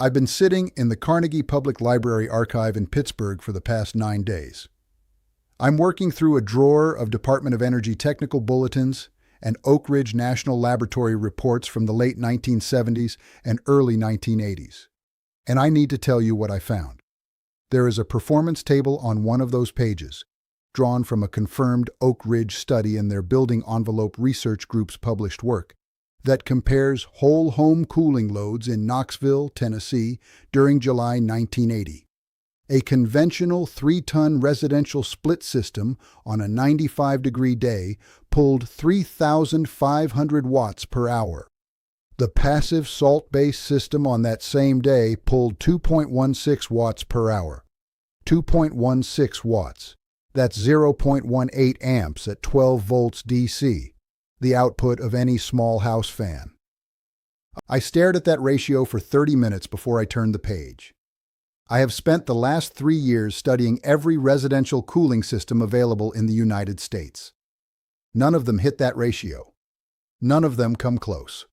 I've been sitting in the Carnegie Public Library archive in Pittsburgh for the past 9 days. I'm working through a drawer of Department of Energy technical bulletins and Oak Ridge National Laboratory reports from the late 1970s and early 1980s. And I need to tell you what I found. There is a performance table on one of those pages, drawn from a confirmed Oak Ridge study in their Building Envelope Research Group's published work, that compares whole home cooling loads in Knoxville, Tennessee during July 1980. A conventional 3-ton residential split system on a 95-degree day pulled 3,500 watts per hour. The passive salt-based system on that same day pulled 2.16 watts per hour. 2.16 watts. That's 0.18 amps at 12 volts DC, the output of any small house fan. I stared at that ratio for 30 minutes before I turned the page. I have spent the last 3 years studying every residential cooling system available in the United States. None of them hit that ratio. None of them come close.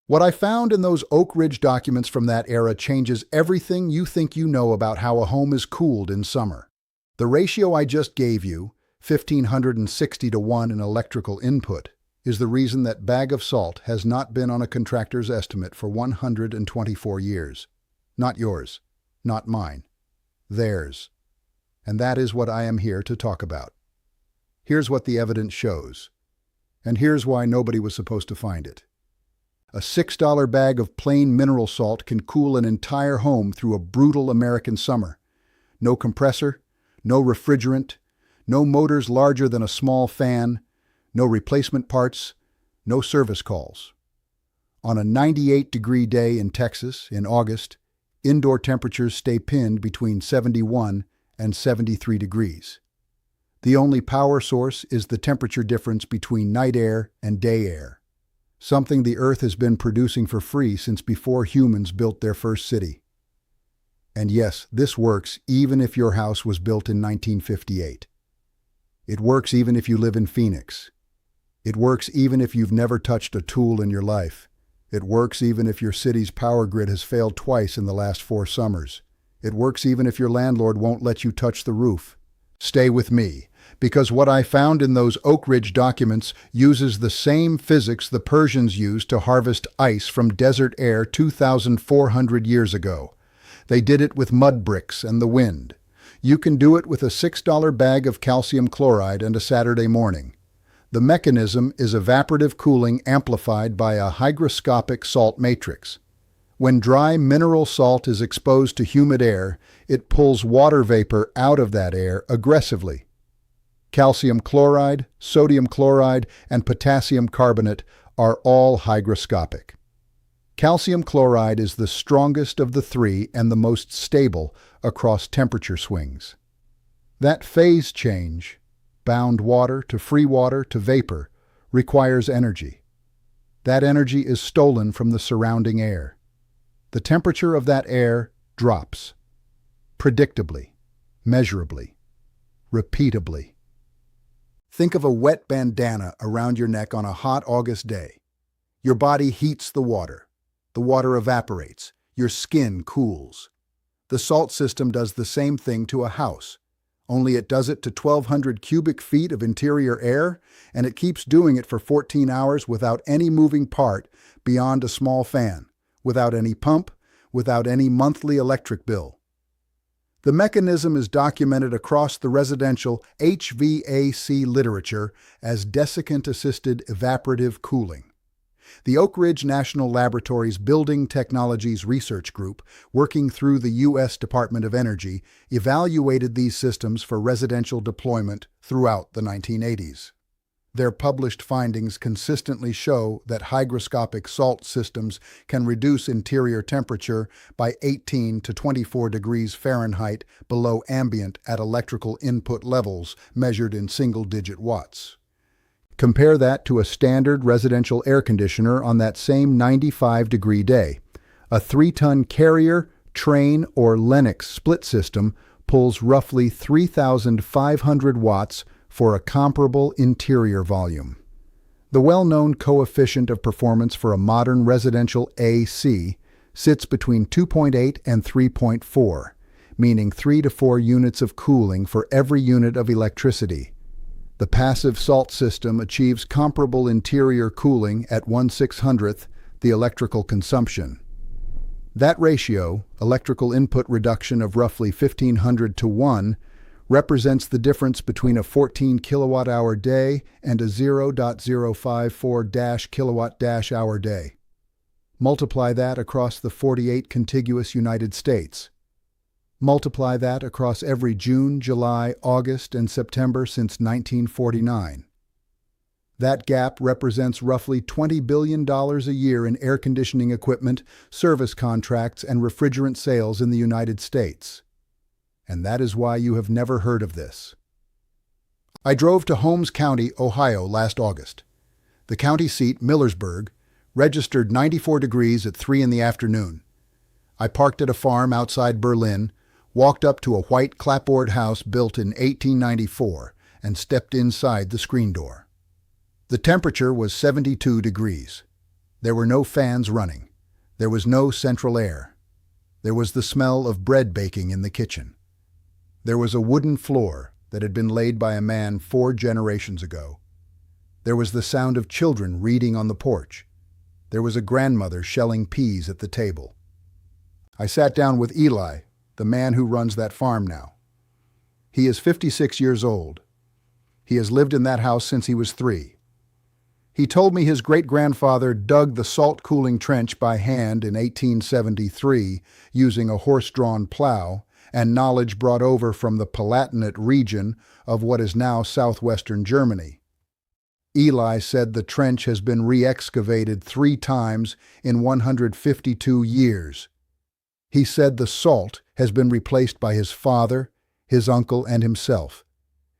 What I found in those Oak Ridge documents from that era changes everything you think you know about how a home is cooled in summer. The ratio I just gave you, 1,560 to 1 in electrical input, is the reason that bag of salt has not been on a contractor's estimate for 124 years. Not yours. Not mine. Theirs. And that is what I am here to talk about. Here's what the evidence shows. And here's why nobody was supposed to find it. A $6 bag of plain mineral salt can cool an entire home through a brutal American summer. No compressor, no refrigerant, no motors larger than a small fan, no replacement parts, no service calls. On a 98-degree day in Texas in August, indoor temperatures stay pinned between 71 and 73 degrees. The only power source is the temperature difference between night air and day air, something the Earth has been producing for free since before humans built their first city. And yes, this works even if your house was built in 1958. It works even if you live in Phoenix. It works even if you've never touched a tool in your life. It works even if your city's power grid has failed twice in the last 4 summers. It works even if your landlord won't let you touch the roof. Stay with me, because what I found in those Oak Ridge documents uses the same physics the Persians used to harvest ice from desert air 2,400 years ago. They did it with mud bricks and the wind. You can do it with a $6 bag of calcium chloride and a Saturday morning. The mechanism is evaporative cooling amplified by a hygroscopic salt matrix. When dry mineral salt is exposed to humid air, it pulls water vapor out of that air aggressively. Calcium chloride, sodium chloride, and potassium carbonate are all hygroscopic. Calcium chloride is the strongest of the 3 and the most stable across temperature swings. That phase change, bound water to free water to vapor, requires energy. That energy is stolen from the surrounding air. The temperature of that air drops. Predictably, measurably, repeatably. Think of a wet bandana around your neck on a hot August day. Your body heats the water. The water evaporates. Your skin cools. The salt system does the same thing to a house, only it does it to 1,200 cubic feet of interior air, and it keeps doing it for 14 hours without any moving part beyond a small fan, without any pump, without any monthly electric bill. The mechanism is documented across the residential HVAC literature as desiccant-assisted evaporative cooling. The Oak Ridge National Laboratory's Building Technologies Research Group, working through the U.S. Department of Energy, evaluated these systems for residential deployment throughout the 1980s. Their published findings consistently show that hygroscopic salt systems can reduce interior temperature by 18 to 24 degrees Fahrenheit below ambient at electrical input levels measured in single-digit watts. Compare that to a standard residential air conditioner on that same 95-degree day. A 3-ton Carrier, Trane, or Lennox split system pulls roughly 3,500 watts for a comparable interior volume. The well-known coefficient of performance for a modern residential AC, sits between 2.8 and 3.4, meaning 3 to 4 units of cooling for every unit of electricity. The passive salt system achieves comparable interior cooling at 1/600th the electrical consumption. That ratio, electrical input reduction of roughly 1500 to 1, represents the difference between a 14 kilowatt-hour day and a 0.054 kilowatt-hour day. Multiply that across the 48 contiguous United States. Multiply that across every June, July, August, and September since 1949. That gap represents roughly $20 billion a year in air conditioning equipment, service contracts, and refrigerant sales in the United States. And that is why you have never heard of this. I drove to Holmes County, Ohio last August. The county seat, Millersburg, registered 94 degrees at 3 in the afternoon. I parked at a farm outside Berlin, walked up to a white clapboard house built in 1894, and stepped inside the screen door. The temperature was 72 degrees. There were no fans running. There was no central air. There was the smell of bread baking in the kitchen. There was a wooden floor that had been laid by a man 4 generations ago. There was the sound of children reading on the porch. There was a grandmother shelling peas at the table. I sat down with Eli, the man who runs that farm now. He is 56 years old. He has lived in that house since he was 3. He told me his great-grandfather dug the salt-cooling trench by hand in 1873 using a horse-drawn plow, and knowledge brought over from the Palatinate region of what is now southwestern Germany. Eli said the trench has been re-excavated 3 times in 152 years. He said the salt has been replaced by his father, his uncle, and himself.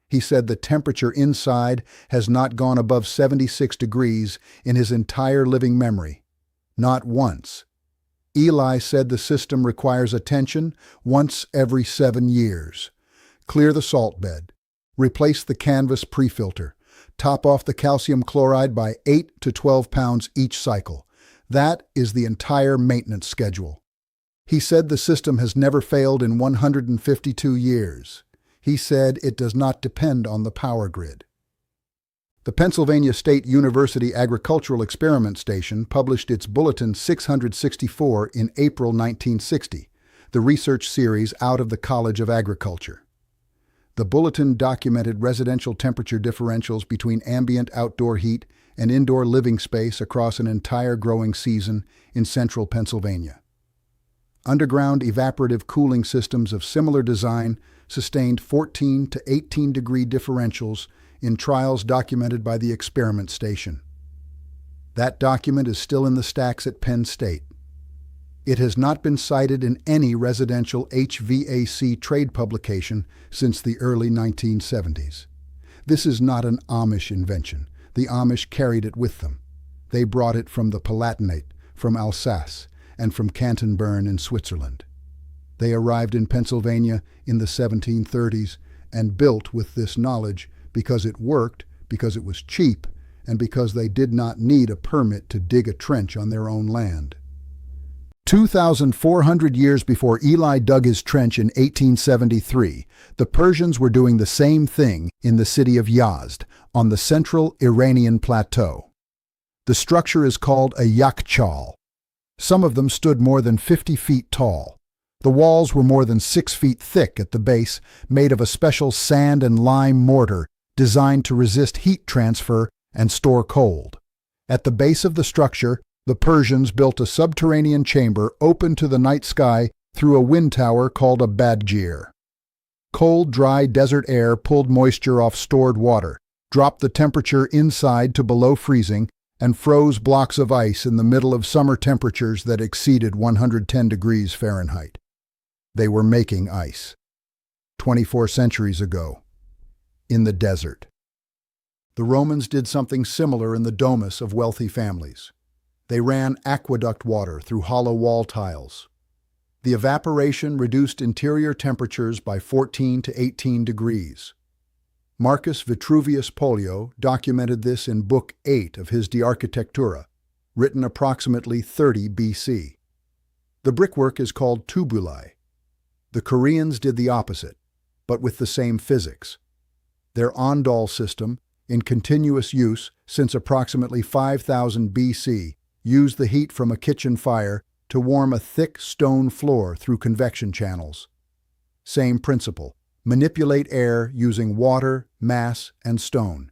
He said the temperature inside has not gone above 76 degrees in his entire living memory. Not once. Eli said the system requires attention once every 7 years. Clear the salt bed. Replace the canvas pre-filter. Top off the calcium chloride by 8 to 12 pounds each cycle. That is the entire maintenance schedule. He said the system has never failed in 152 years. He said it does not depend on the power grid. The Pennsylvania State University Agricultural Experiment Station published its Bulletin 664 in April 1960, the research series out of the College of Agriculture. The bulletin documented residential temperature differentials between ambient outdoor heat and indoor living space across an entire growing season in central Pennsylvania. Underground evaporative cooling systems of similar design sustained 14 to 18 degree differentials in trials documented by the experiment station. That document is still in the stacks at Penn State. It has not been cited in any residential HVAC trade publication since the early 1970s. This is not an Amish invention. The Amish carried it with them. They brought it from the Palatinate, from Alsace, and from Canton Bern in Switzerland. They arrived in Pennsylvania in the 1730s and built with this knowledge because it worked, because it was cheap, and because they did not need a permit to dig a trench on their own land. 2,400 years before Eli dug his trench in 1873, the Persians were doing the same thing in the city of Yazd, on the central Iranian plateau. The structure is called a yakhchal. Some of them stood more than 50 feet tall. The walls were more than 6 feet thick at the base, made of a special sand and lime mortar designed to resist heat transfer and store cold. At the base of the structure, the Persians built a subterranean chamber open to the night sky through a wind tower called a badgir. Cold, dry desert air pulled moisture off stored water, dropped the temperature inside to below freezing, and froze blocks of ice in the middle of summer temperatures that exceeded 110 degrees Fahrenheit. They were making ice. 24 centuries ago, in the desert. The Romans did something similar in the domus of wealthy families. They ran aqueduct water through hollow wall tiles. The evaporation reduced interior temperatures by 14 to 18 degrees. Marcus Vitruvius Pollio documented this in Book 8 of his De Architectura, written approximately 30 BC. The brickwork is called tubuli. The Koreans did the opposite, but with the same physics. Their Ondol system, in continuous use since approximately 5000 BC, used the heat from a kitchen fire to warm a thick stone floor through convection channels. Same principle: manipulate air using water, mass, and stone.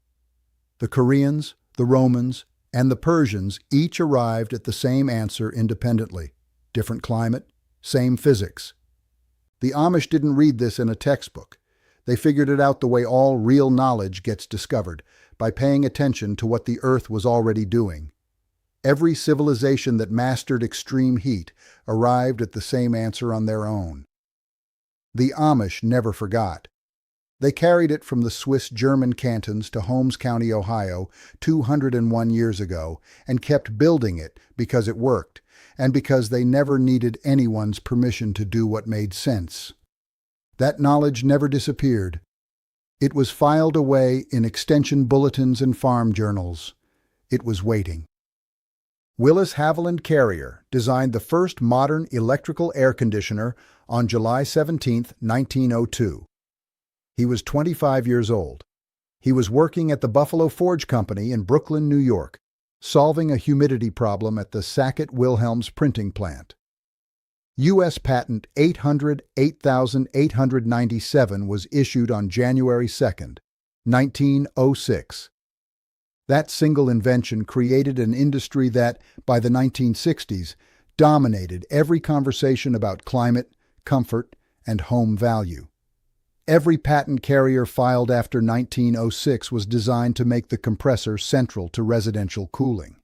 The Koreans, the Romans, and the Persians each arrived at the same answer independently. Different climate, same physics. The Amish didn't read this in a textbook. They figured it out the way all real knowledge gets discovered, by paying attention to what the Earth was already doing. Every civilization that mastered extreme heat arrived at the same answer on their own. The Amish never forgot. They carried it from the Swiss-German cantons to Holmes County, Ohio, 201 years ago, and kept building it because it worked, and because they never needed anyone's permission to do what made sense. That knowledge never disappeared. It was filed away in extension bulletins and farm journals. It was waiting. Willis Haviland Carrier designed the first modern electrical air conditioner on July 17, 1902. He was 25 years old. He was working at the Buffalo Forge Company in Brooklyn, New York, solving a humidity problem at the Sackett-Wilhelms printing plant. U.S. Patent 808,897 was issued on January 2, 1906. That single invention created an industry that, by the 1960s, dominated every conversation about climate, comfort, and home value. Every patent Carrier filed after 1906 was designed to make the compressor central to residential cooling.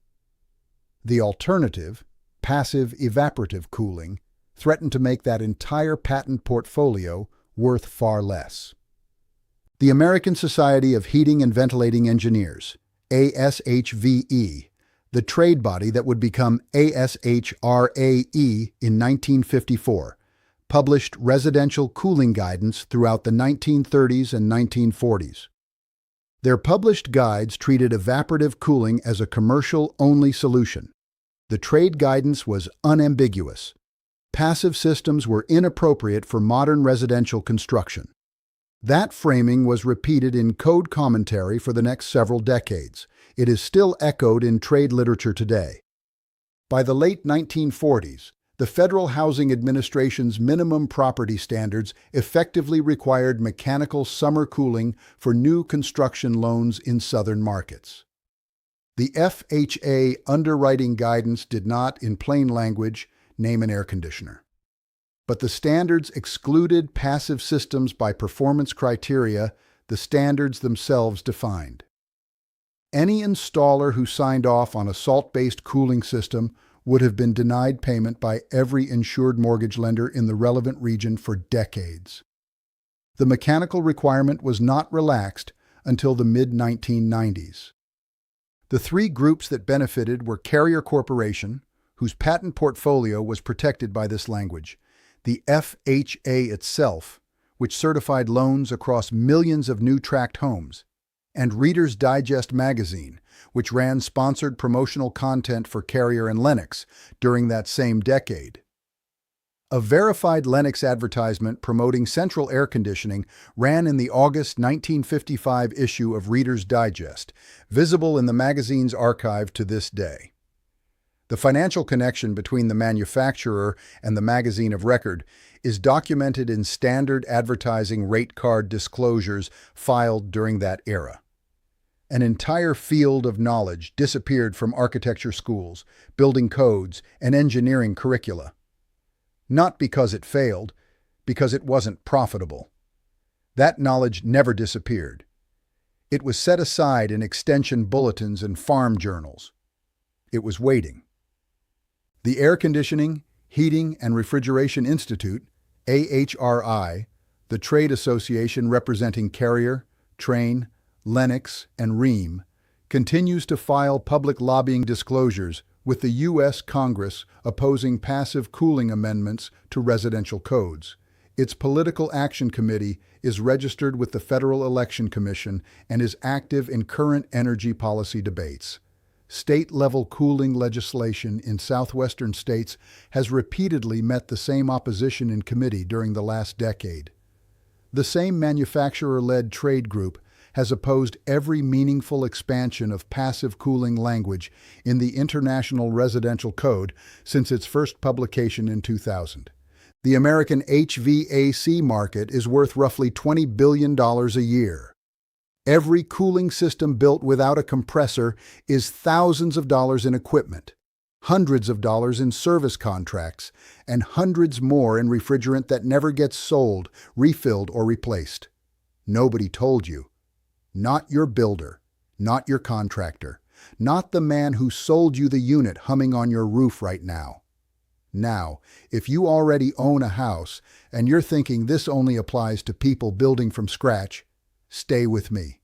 The alternative, passive evaporative cooling, threatened to make that entire patent portfolio worth far less. The American Society of Heating and Ventilating Engineers, ASHVE, the trade body that would become ASHRAE in 1954, published residential cooling guidance throughout the 1930s and 1940s. Their published guides treated evaporative cooling as a commercial-only solution. The trade guidance was unambiguous. Passive systems were inappropriate for modern residential construction. That framing was repeated in code commentary for the next several decades. It is still echoed in trade literature today. By the late 1940s, the Federal Housing Administration's minimum property standards effectively required mechanical summer cooling for new construction loans in southern markets. The FHA underwriting guidance did not, in plain language, name an air conditioner. But the standards excluded passive systems by performance criteria the standards themselves defined. Any installer who signed off on a salt-based cooling system would have been denied payment by every insured mortgage lender in the relevant region for decades. The mechanical requirement was not relaxed until the mid-1990s. The three groups that benefited were Carrier Corporation, whose patent portfolio was protected by this language, the FHA itself, which certified loans across millions of new tract homes, and Reader's Digest magazine, which ran sponsored promotional content for Carrier and Lennox during that same decade. A verified Lennox advertisement promoting central air conditioning ran in the August 1955 issue of Reader's Digest, visible in the magazine's archive to this day. The financial connection between the manufacturer and the magazine of record is documented in standard advertising rate card disclosures filed during that era. An entire field of knowledge disappeared from architecture schools, building codes, and engineering curricula. Not because it failed, because it wasn't profitable. That knowledge never disappeared. It was set aside in extension bulletins and farm journals. It was waiting. The Air Conditioning, Heating, and Refrigeration Institute, AHRI, the trade association representing Carrier, Trane, Lennox, and Rheem, continues to file public lobbying disclosures with the U.S. Congress opposing passive cooling amendments to residential codes. Its Political Action Committee is registered with the Federal Election Commission and is active in current energy policy debates. State-level cooling legislation in southwestern states has repeatedly met the same opposition in committee during the last decade. The same manufacturer-led trade group has opposed every meaningful expansion of passive cooling language in the International Residential Code since its first publication in 2000. The American HVAC market is worth roughly $20 billion a year. Every cooling system built without a compressor is thousands of dollars in equipment, hundreds of dollars in service contracts, and hundreds more in refrigerant that never gets sold, refilled, or replaced. Nobody told you. Not your builder, not your contractor, not the man who sold you the unit humming on your roof right now. Now, if you already own a house and you're thinking this only applies to people building from scratch, stay with me.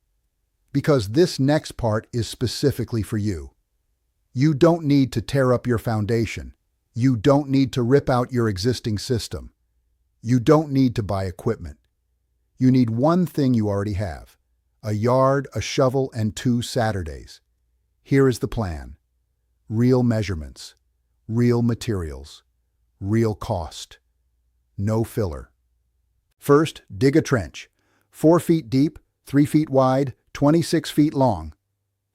Because this next part is specifically for you. You don't need to tear up your foundation. You don't need to rip out your existing system. You don't need to buy equipment. You need one thing you already have: a yard, a shovel, and 2 Saturdays. Here is the plan. Real measurements, real materials, real cost. No filler. First, dig a trench. 4 feet deep, 3 feet wide, 26 feet long.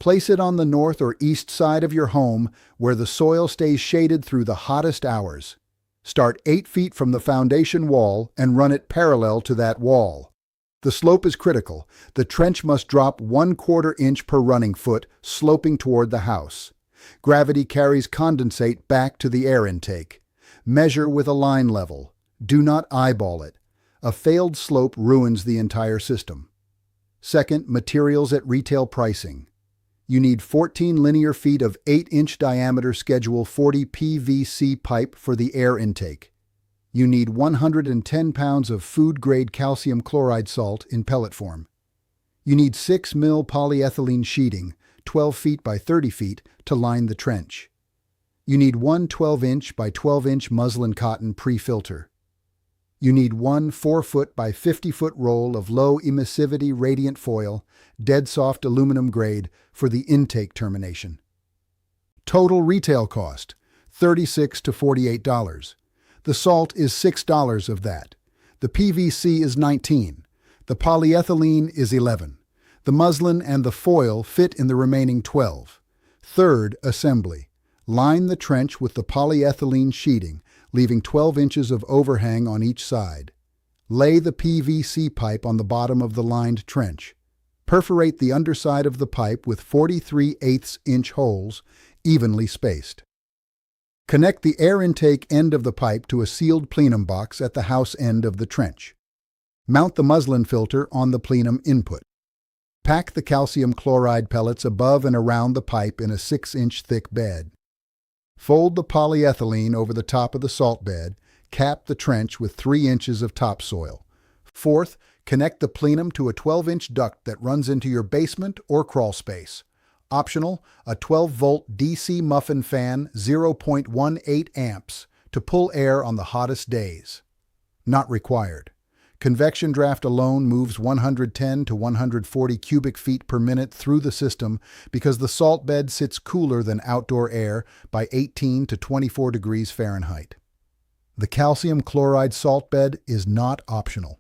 Place it on the north or east side of your home where the soil stays shaded through the hottest hours. Start 8 feet from the foundation wall and run it parallel to that wall. The slope is critical. The trench must drop 1/4 inch per running foot, sloping toward the house. Gravity carries condensate back to the air intake. Measure with a line level. Do not eyeball it. A failed slope ruins the entire system. Second, materials at retail pricing. You need 14 linear feet of 8-inch diameter Schedule 40 PVC pipe for the air intake. You need 110 pounds of food-grade calcium chloride salt in pellet form. You need 6 mil polyethylene sheeting, 12 feet by 30 feet, to line the trench. You need 1 12-inch by 12-inch muslin cotton pre-filter. You need 1 4-foot by 50-foot roll of low emissivity radiant foil, dead soft aluminum grade, for the intake termination. Total retail cost, $36 to $48. The salt is $6 of that. The PVC is $19. The polyethylene is $11. The muslin and the foil fit in the remaining $12. Third, assembly. Line the trench with the polyethylene sheeting, leaving 12 inches of overhang on each side. Lay the PVC pipe on the bottom of the lined trench. Perforate the underside of the pipe with 43/8-inch holes, evenly spaced. Connect the air intake end of the pipe to a sealed plenum box at the house end of the trench. Mount the muslin filter on the plenum input. Pack the calcium chloride pellets above and around the pipe in a 6-inch thick bed. Fold the polyethylene over the top of the salt bed. Cap the trench with 3 inches of topsoil. Fourth, connect the plenum to a 12-inch duct that runs into your basement or crawl space. Optional, a 12-volt DC muffin fan, 0.18 amps, to pull air on the hottest days. Not required. Convection draft alone moves 110 to 140 cubic feet per minute through the system because the salt bed sits cooler than outdoor air by 18 to 24 degrees Fahrenheit. The calcium chloride salt bed is not optional.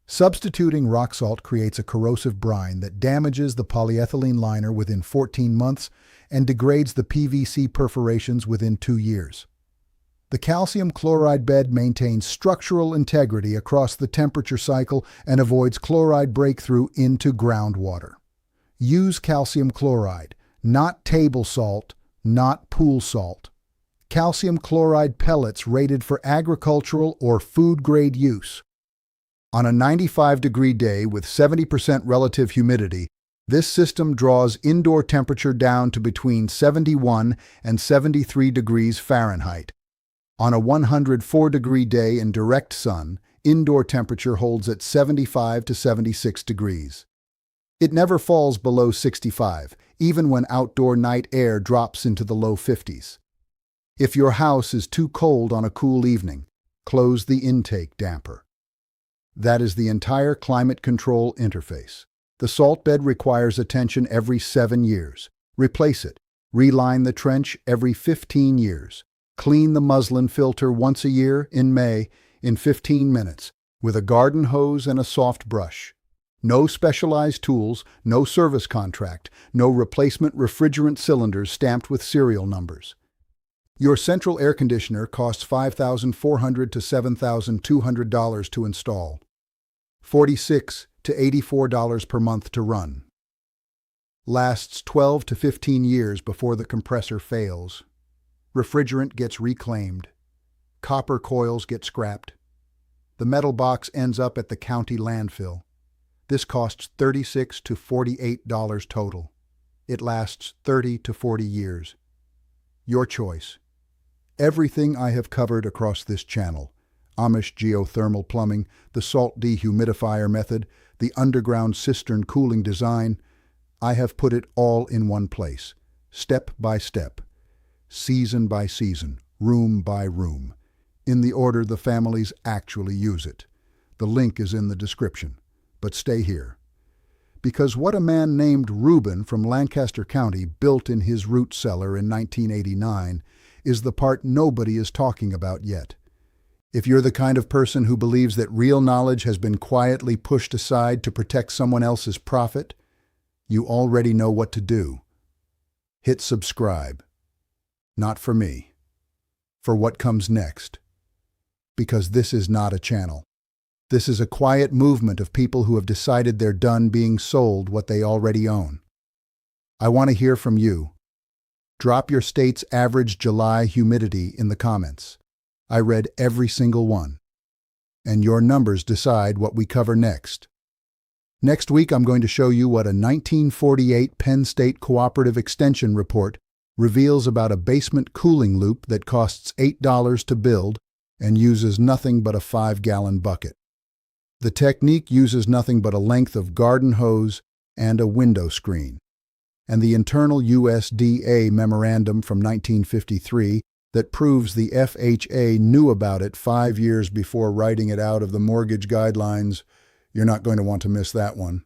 Substituting rock salt creates a corrosive brine that damages the polyethylene liner within 14 months and degrades the PVC perforations within 2 years. The calcium chloride bed maintains structural integrity across the temperature cycle and avoids chloride breakthrough into groundwater. Use calcium chloride, not table salt, not pool salt. Calcium chloride pellets rated for agricultural or food-grade use. On a 95-degree day with 70% relative humidity, this system draws indoor temperature down to between 71 and 73 degrees Fahrenheit. On a 104-degree day in direct sun, indoor temperature holds at 75 to 76 degrees. It never falls below 65, even when outdoor night air drops into the low 50s. If your house is too cold on a cool evening, close the intake damper. That is the entire climate control interface. The salt bed requires attention every 7 years. Replace it. Reline the trench every 15 years. Clean the muslin filter once a year in May in 15 minutes with a garden hose and a soft brush. No specialized tools, no service contract, no replacement refrigerant cylinders stamped with serial numbers. Your central air conditioner costs $5,400 to $7,200 to install, $46 to $84 per month to run. Lasts 12 to 15 years before the compressor fails. Refrigerant gets reclaimed. Copper coils get scrapped. The metal box ends up at the county landfill. This costs $36 to $48 total. It lasts 30 to 40 years. Your choice. Everything I have covered across this channel, Amish geothermal plumbing, the salt dehumidifier method, the underground cistern cooling design, I have put it all in one place, step by step, season by season, room by room, in the order the families actually use it. The link is in the description, but stay here. Because what a man named Reuben from Lancaster County built in his root cellar in 1989 is the part nobody is talking about yet. If you're the kind of person who believes that real knowledge has been quietly pushed aside to protect someone else's profit, you already know what to do. Hit subscribe. Not for me. For what comes next. Because this is not a channel. This is a quiet movement of people who have decided they're done being sold what they already own. I want to hear from you. Drop your state's average July humidity in the comments. I read every single one. And your numbers decide what we cover next. Next week, I'm going to show you what a 1948 Penn State Cooperative Extension report reveals about a basement cooling loop that costs $8 to build and uses nothing but a 5-gallon bucket. The technique uses nothing but a length of garden hose and a window screen. And the internal USDA memorandum from 1953 that proves the FHA knew about it 5 years before writing it out of the mortgage guidelines. You're not going to want to miss that one.